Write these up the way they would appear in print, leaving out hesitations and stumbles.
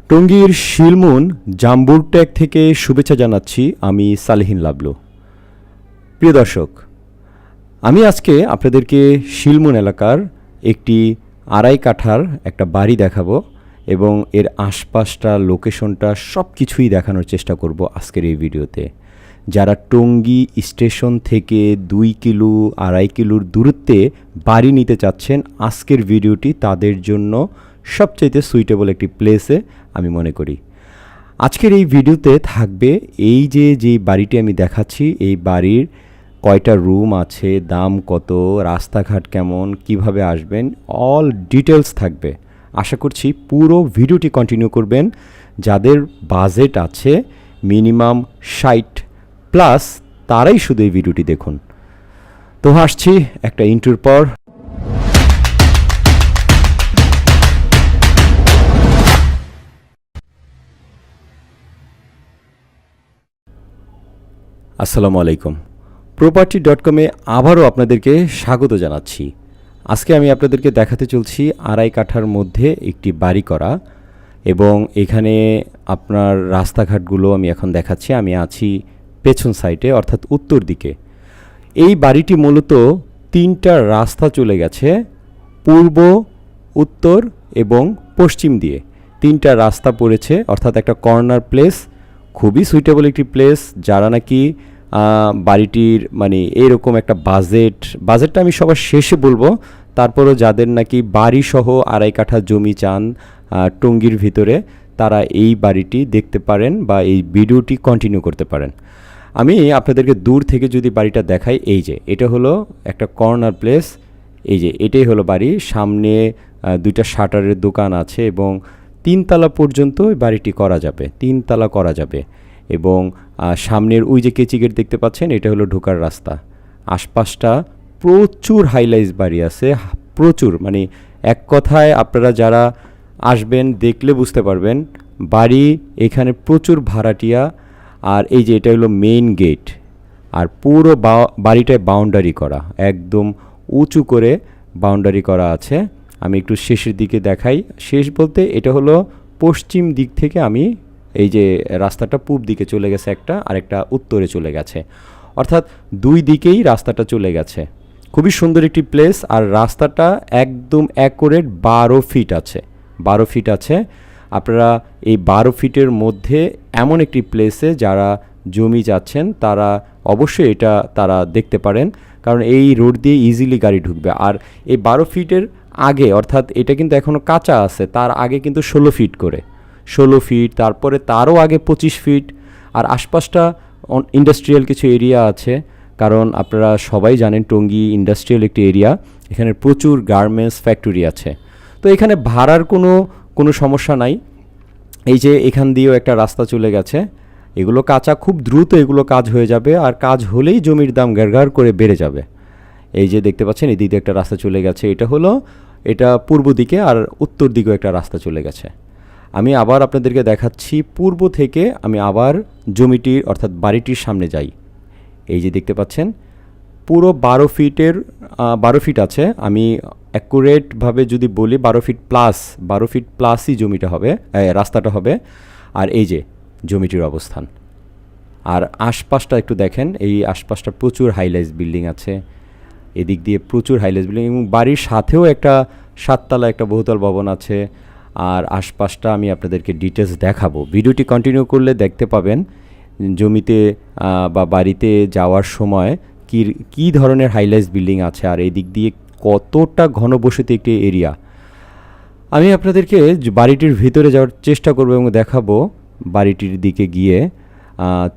টঙ্গীর শিলমুন জাম্বুর ট্যাগ থেকে শুভেচ্ছা জানাচ্ছি। আমি সালেহীন লাবলু। প্রিয় দর্শক, আমি আজকে আপনাদেরকে শিলমুন এলাকার একটি আড়াই কাঠার একটা বাড়ি দেখাবো এবং এর আশপাশটা লোকেশনটা সব কিছুই দেখানোর চেষ্টা করব আজকের এই ভিডিওতে। যারা টঙ্গী স্টেশন থেকে 2 কিলো 2.5 কিলোর দূরত্বে বাড়ি নিতে চাচ্ছেন, আজকের ভিডিওটি তাদের জন্য সবচাইতে সুইটেবল একটি প্লেসে আমি মনে করি। আজকের এই ভিডিওতে থাকবে এই যে বাড়িটি আমি দেখাচ্ছি, এই বাড়ির কয়টা রুম আছে, দাম কত, রাস্তাঘাট কেমন, কিভাবে আসবেন, অল ডিটেলস থাকবে। আশা করছি পুরো ভিডিওটি কন্টিনিউ করবেন। যাদের বাজেট আছে মিনিমাম 60 প্লাস, তারাই শুধু এই ভিডিওটি দেখুন। তো আসছি একটা ইন্ট্রোর পর। আসসালামু আলাইকুম। property.com-এ আবারও আপনাদেরকে স্বাগত জানাচ্ছি। আজকে আমি আপনাদেরকে দেখাতে চলছি আড়াই কাঠার মধ্যে একটি বাড়ি করা, এবং এখানে আপনার রাস্তাঘাটগুলো আমি এখন দেখাচ্ছি। আমি আছি পেছন সাইডে, অর্থাৎ উত্তর দিকে। এই বাড়িটি মূলত 3টা রাস্তা চলে গেছে, পূর্ব, উত্তর এবং পশ্চিম দিয়ে 3টা রাস্তা পড়েছে, অর্থাৎ একটা কর্নার প্লেস। খুবই সুইটেবল একটি প্লেস। যারা নাকি বাড়িটির মানে এরকম একটা বাজেটটা আমি সবার শেষে বলবো, তারপরও যাদের নাকি বাড়িসহ আড়াই কাঠা জমি চান টঙ্গীর ভিতরে, তারা এই বাড়িটি দেখতে পারেন বা এই ভিডিওটি কন্টিনিউ করতে পারেন। আমি আপনাদেরকে দূর থেকে যদি বাড়িটা দেখাই, এই যে এটা হলো একটা কর্নার প্লেস, এই যে এটাই হলো বাড়ি। সামনে 2টা শাটারের দোকান আছে এবং 3 তলা পর্যন্ত বাড়িটি করা যাবে, 3 তলা করা যাবে। এবং সামনের ওই যে কেচি গেট দেখতে পাচ্ছেন, এটা হলো ঢোকার রাস্তা। আশপাশটা প্রচুর হাইলাইজ বাড়ি আছে, প্রচুর, মানে এক কথায় আপনারা যারা আসবেন দেখলে বুঝতে পারবেন বাড়ি এখানে প্রচুর ভাড়াটিয়া। আর এই যে এটা হলো মেইন গেট, আর পুরো বাড়িটায় বাউন্ডারি করা, একদম উঁচু করে বাউন্ডারি করা আছে। আমি একটু শেষের দিকে দেখাই। শেষ বলতে এটা হলো পশ্চিম দিক থেকে, আমি এই যে রাস্তাটা পূব দিকে চলে গেছে একটা, আর একটা উত্তরে চলে গেছে, অর্থাৎ 2 দিকেই রাস্তাটা চলে গেছে। খুবই সুন্দর একটি প্লেস। আর রাস্তাটা একদম অ্যাকুরেট 12 ফিট আছে, 12 ফিট আছে। আপনারা এই 12 ফিটের মধ্যে এমন একটি প্লেসে যারা জমি যাচ্ছেন তারা অবশ্যই এটা তারা দেখতে পারেন, কারণ এই রোড দিয়ে ইজিলি গাড়ি ঢুকবে। আর এই 12 ফিটের আগে, অর্থাৎ এটা কিন্তু এখনও কাঁচা আছে, তার আগে কিন্তু 16 ফিট করে, 16 ফিট, তারপরে তারও আগে 25 ফিট। আর আশপাশটা ইন্ডাস্ট্রিয়াল কিছু এরিয়া আছে, কারণ আপনারা সবাই জানেন টঙ্গী ইন্ডাস্ট্রিয়াল একটি এরিয়া, এখানে প্রচুর গার্মেন্টস ফ্যাক্টরি আছে। তো এখানে ভাড়ার কোনো সমস্যা নাই। এই যে এখান দিয়েও একটা রাস্তা চলে গেছে, এগুলো কাঁচা, খুব দ্রুত এগুলো কাজ হয়ে যাবে, আর কাজ হলেই জমির দাম গাড় করে বেড়ে যাবে। এই যে দেখতে পাচ্ছেন এদিক দিয়ে একটা রাস্তা চলে গেছে, এটা পূর্ব দিকে, আর উত্তর দিকেও একটা রাস্তা চলে গেছে। আমি আবার আপনাদেরকে দেখাচ্ছি পূর্ব থেকে, আমি আবার জমিটির অর্থাৎ বাড়িটির সামনে যাই। এই যে দেখতে পাচ্ছেন পুরো 12 ফিট আছে। আমি অ্যাকুরেটভাবে যদি বলি 12 ফিট প্লাসই জমিটা হবে, রাস্তাটা হবে। আর এই যে জমিটির অবস্থান, আর আশপাশটা একটু দেখেন। এই আশপাশটা প্রচুর হাইলাইজ বিল্ডিং আছে, এদিক দিয়ে প্রচুর হাইলাইজ বিল্ডিং, এবং বাড়ির সাথেও একটা 7 তলা একটা বহুতল ভবন আছে। আর আশপাশটা আমি আপনাদেরকে ডিটেলস দেখাবো। ভিডিওটি কন্টিনিউ করলে দেখতে পাবেন জমিতে বা বাড়িতে যাওয়ার সময় কী ধরনের হাইলাইজ বিল্ডিং আছে, আর এই দিক দিয়ে কতটা ঘনবসতি একটি এরিয়া। আমি আপনাদেরকে বাড়িটির ভিতরে যাওয়ার চেষ্টা করব এবং দেখাবো বাড়িটির দিকে গিয়ে।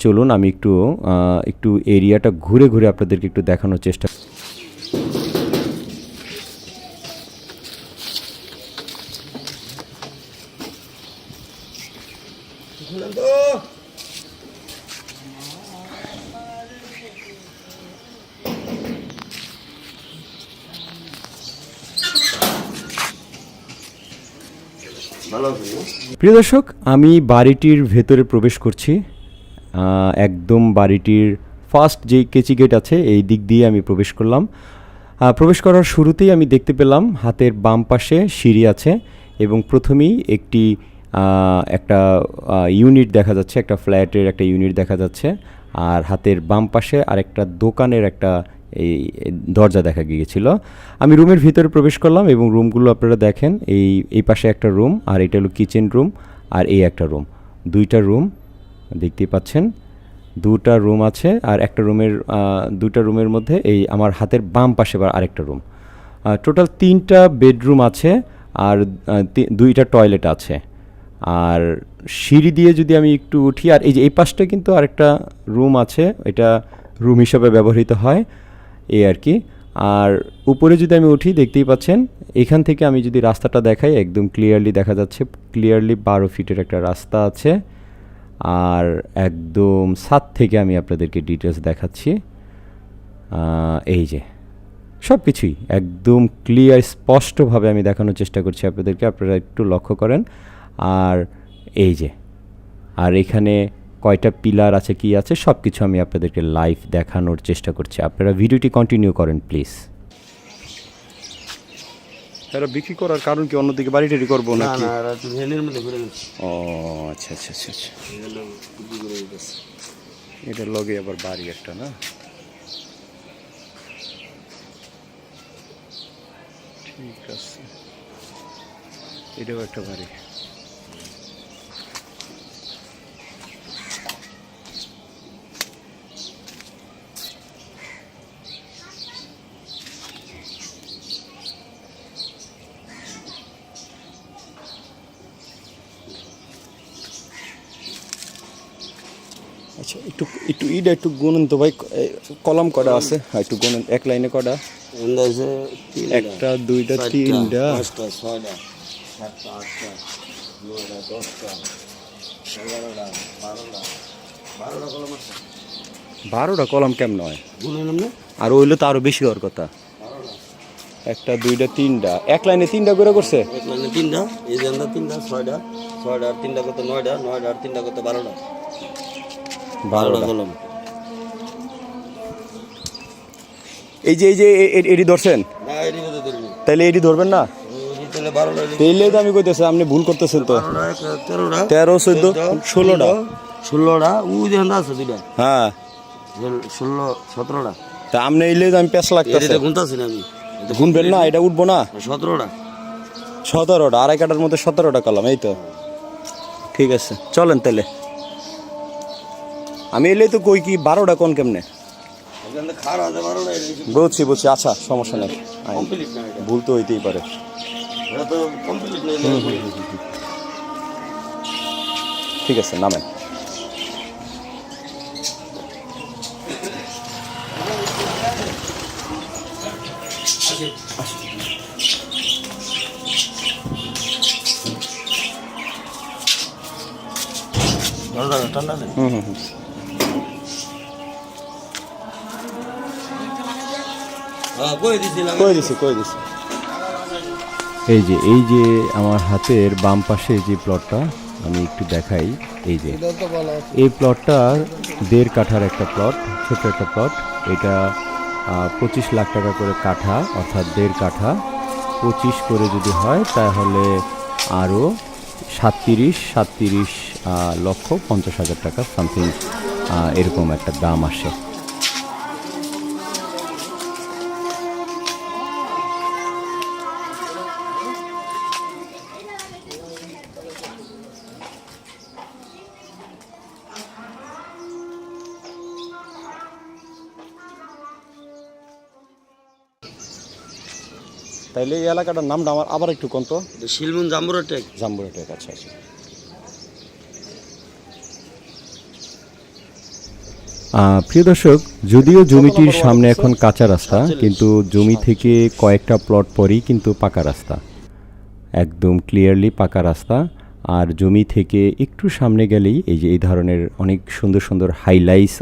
চলুন আমি একটু এরিয়াটা ঘুরে ঘুরে আপনাদেরকে একটু দেখানোর চেষ্টা। প্রিয় দর্শক, আমি বাড়িটির ভেতরে প্রবেশ করছি। একদম বাড়িটির ফার্স্ট যেই কেচি গেট আছে এই দিক দিয়ে আমি প্রবেশ করলাম। প্রবেশ করার শুরুতেই আমি দেখতে পেলাম হাতের বাম পাশে সিঁড়ি আছে, এবং প্রথমেই একটি একটা ইউনিট দেখা যাচ্ছে, একটা ফ্ল্যাটের একটা ইউনিট দেখা যাচ্ছে। আর হাতের বাম পাশে আরেকটা দোকানের একটা এই দরজা দেখা গিয়েছিল। আমি রুমের ভিতরে প্রবেশ করলাম এবং রুমগুলো আপনারা দেখেন, এই পাশে একটা রুম, আর এটা হলো কিচেন রুম, আর এই একটা রুম, দুইটা রুম দেখতেই পাচ্ছেন। দুটা রুম আছে, আর একটা রুমের দুটা রুমের মধ্যে এই আমার হাতের বাম পাশে আবার আরেকটা রুম। টোটাল 3টা বেডরুম আছে, আর 2টা টয়লেট আছে। আর সিঁড়ি দিয়ে যদি আমি একটু উঠি, আর এই যে এই পাশটা কিন্তু আরেকটা রুম আছে, এটা রুম হিসাবে ব্যবহৃত হয় এই আর কি। আর উপরে যদি আমি উঠি, দেখতেই পাচ্ছেন এখান থেকে আমি যদি রাস্তাটা দেখাই, একদম ক্লিয়ারলি দেখা যাচ্ছে, ক্লিয়ারলি 12 ফিটের একটা রাস্তা আছে। আর একদম ছাদ থেকে আমি আপনাদেরকে ডিটেলস দেখাচ্ছি। এই যে সব কিছুই একদম ক্লিয়ার, স্পষ্টভাবে আমি দেখানোর চেষ্টা করছি আপনাদেরকে, আপনারা একটু লক্ষ্য করেন। আর এই যে, আর এখানে কয়টা পিলার আছে, কি আছে, সব কিছু আমি আপনাদেরকে লাইভ দেখানোর চেষ্টা করছি। আপনারা ভিডিওটি কন্টিনিউ করেন প্লিজ। এরা বিক্রি করার কারণ কি, অন্যদিকে বাড়ি টাড়ি করবো নাকি? ও আচ্ছা আচ্ছা আচ্ছা আচ্ছা, এটার লগে আবার বাড়ি একটা না, ঠিক আছে, এটাও একটা বাড়ি। আচ্ছা, একটু একটু ইটা একটু গুনুন তো ভাই, কলম কটা আছে, একটু গুনুন, এক লাইনে কটা? একটা, দুইটা, তিনটা, 5টা, 6টা, 7টা, 8টা, 9টা, 10টা, 11টা, 12টা কলম আছে। 12টা কলম কেমন হয়? গুনলাম না, আর ওইলে তো আরো বেশি হওয়ার কথা। একটা, দুইটা, তিনটা, এক লাইনে 3টা করে করছে। এক লাইনে 3টা, এই যে আমরা 3টা, 6টা, 6টা আর 3টা কত 9টা, 9টা আর 3টা কত 12টা, 12টা কলম। এই যে এডি ধরছেন? না, এটি কত ধরবি? তাইলে এডি ধরবেন না? তাহলে 12টা, তাইলে তো আমি কইতেছি আপনি ভুল করতেছেন তো। 13টা, 13, 14, 16টা, 16টা, ওই যে আছে দুইটা, হ্যাঁ 16, 17টা। তা আপনি এলে তো আমি পেছ লাগতেছে। এটা গুনতাছি না আমি, গুনবেন না, এটা উঠবো না। 17টা, 17টা, আড়াই কাটার মধ্যে 17টা কলম, এই তো ঠিক আছে, চলেন তাহলে। আমি এলে তো কই কি 12টা কোন কেমনে? এখানে খাড়া আছে 12টা, বুঝছি বুঝছি, আচ্ছা সমস্যা নেই, কমপ্লিট না এটা, ভুল তো হইতেই পারে। এটা তো কমপ্লিট নেই। ঠিক আছে, নামেন। ঠান্ডা আছে। হ্যাঁ, কই দিছি। এই যে আমার হাতের বাম পাশে যে প্লটটা আমি একটু দেখাই, এই যে এই প্লটটা 1.5 কাঠার একটা প্লট, ছোট একটা প্লট। এটা 25 লাখ টাকা করে কাঠা, অর্থাৎ 1.5 কাঠা 25 করে যদি হয় তাহলে আরও 37 লক্ষ 50 হাজার টাকা সামথিং এরকম একটা দাম আসে। তাইলে এই এলাকাটার নামটা আমার আবার একটু কোন তো? শিলমুন জাম্বুরা টেক। জাম্বুরা টেক, আচ্ছা আচ্ছা। প্রিয় দর্শক, যদিও জমিটির সামনে এখন কাঁচা রাস্তা, কিন্তু জমি থেকে কয়েকটা প্লট পরেই কিন্তু পাকা রাস্তা, একদম ক্লিয়ারলি পাকা রাস্তা। আর জমি থেকে একটু সামনে গেলেই এই যে এই ধরনের অনেক সুন্দর সুন্দর হাইলাইটস,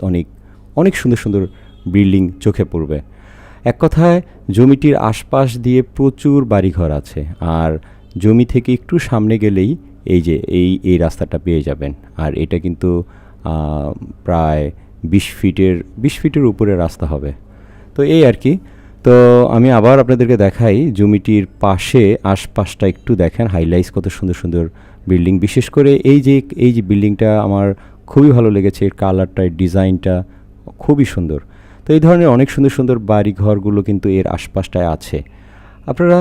অনেক সুন্দর সুন্দর বিল্ডিং চোখে পড়বে। এক কথায় জমিটির আশপাশ দিয়ে প্রচুর বাড়িঘর আছে, আর জমি থেকে একটু সামনে গেলেই এই যে এই রাস্তাটা পেয়ে যাবেন। আর এটা কিন্তু প্রায় 20 ফিটের উপরে রাস্তা হবে। তো এই আর কি। তো আমি আবার আপনাদেরকে দেখাই জমিটির পাশে, আশপাশটা একটু দেখেন, হাইলাইটস কত সুন্দর সুন্দর বিল্ডিং। বিশেষ করে এই যে বিল্ডিংটা আমার খুবই ভালো লেগেছে, এর কালারটা, এর ডিজাইনটা খুবই সুন্দর। তো এই ধরনের অনেক সুন্দর সুন্দর বাড়ি ঘরগুলো কিন্তু এর আশপাশটায় আছে। আপনারা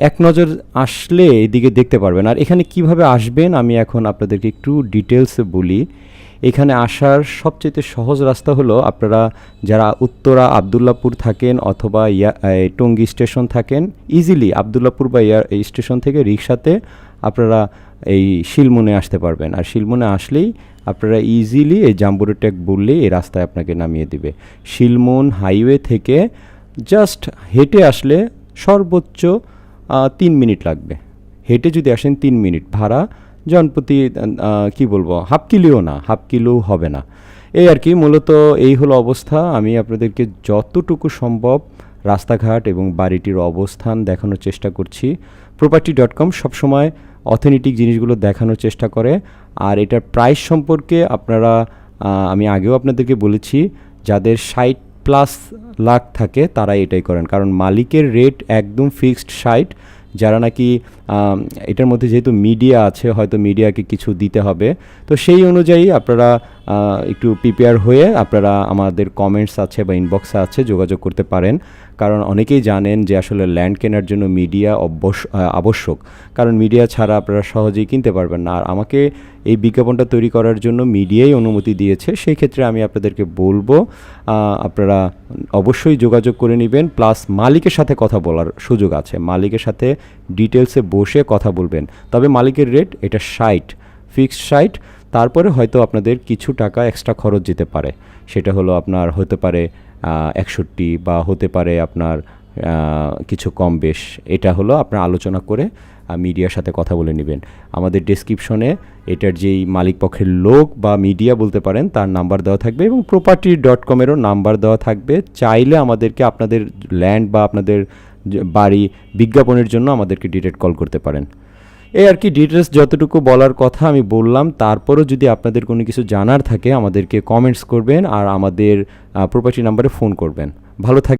এক নজর আসলে এদিকে দেখতে পারবেন। আর এখানে কিভাবে আসবেন আমি এখন আপনাদেরকে একটু ডিটেলসে বলি। এখানে আসার সবচেয়ে সহজ রাস্তা হলো, আপনারা যারা উত্তরা আবদুল্লাপুর থাকেন অথবা টঙ্গী স্টেশন থাকেন, ইজিলি আবদুল্লাপুর বা এই স্টেশন থেকে রিক্সাতে আপনারা এই শিলমনে আসতে পারবেন। আর শিলমনে আসলেই আপনারা ইজিলি এই জাম্বুরা টেক বললেই এই রাস্তায় আপনাকে নামিয়ে দিবে। শিলমন হাইওয়ে থেকে জাস্ট হেঁটে আসলে সর্বোচ্চ 3 মিনিট লাগবে। হেঁটে যদি আসেন 3 মিনিট, ভাড়া জনপ্রতি কি বলবো, হাফ কিলো হবে না। এই আর কি, মূলত এই হলো অবস্থা। আমি আপনাদেরকে যতটুকু সম্ভব রাস্তাঘাট এবং বাড়িটির অবস্থান দেখানোর চেষ্টা করছি। property.com সবসময় অথেন্টিক জিনিসগুলো দেখানোর চেষ্টা করে। আর এটার প্রাইস সম্পর্কে আপনারা আমি আগেও আপনাদেরকে বলেছি, যাদের 60+ লাখ থাকে তারা এটাই করেন, কারণ মালিকের রেট একদম ফিক্সড 60। যারা নাকি এটার মধ্যে যেহেতু মিডিয়া আছে, হয়তো মিডিয়াকে কিছু দিতে হবে, তো সেই অনুযায়ী আপনারা একটু প্রিপেয়ার হয়ে আপনারা আমাদের কমেন্টস আছে বা ইনবক্সে আছে যোগাযোগ করতে পারেন। কারণ অনেকেই জানেন যে আসলে ল্যান্ড কেনার জন্য মিডিয়া আবশ্যক, কারণ মিডিয়া ছাড়া আপনারা সহজেই কিনতে পারবেন না। আর আমাকে এই বিজ্ঞাপনটা তৈরি করার জন্য মিডিয়াই অনুমতি দিয়েছে। সেই ক্ষেত্রে আমি আপনাদেরকে বলবো আপনারা অবশ্যই যোগাযোগ করে নেবেন, প্লাস মালিকের সাথে কথা বলার সুযোগ আছে, মালিকের সাথে ডিটেলসে বসে কথা বলবেন। তবে মালিকের রেট এটা 60, ফিক্সড 60। তারপরে হয়তো আপনাদের কিছু টাকা এক্সট্রা খরচ যেতে পারে, সেটা হলো আপনার হতে পারে 61 বা হতে পারে আপনার কিছু কম বেশ। এটা হলো আপনার আলোচনা করে মিডিয়ার সাথে কথা বলে নেবেন। আমাদের ডেসক্রিপশনে এটার যেই মালিক পক্ষের লোক বা মিডিয়া বলতে পারেন তার নাম্বার দেওয়া থাকবে, এবং property.com-এরও নাম্বার দেওয়া থাকবে। চাইলে আমাদেরকে আপনাদের ল্যান্ড বা আপনাদের বাড়ি বিজ্ঞাপনের জন্য আমাদেরকে ডিরেক্ট কল করতে পারেন। এই আর কি, ডিটেলস যতটুকু বলার কথা আমি বললাম। তারপরও যদি আপনাদের কোনো কিছু জানার থাকে আমাদেরকে কমেন্টস করবেন আর আমাদের প্রপার্টি নাম্বারে ফোন করবেন। ভালো থাকবেন।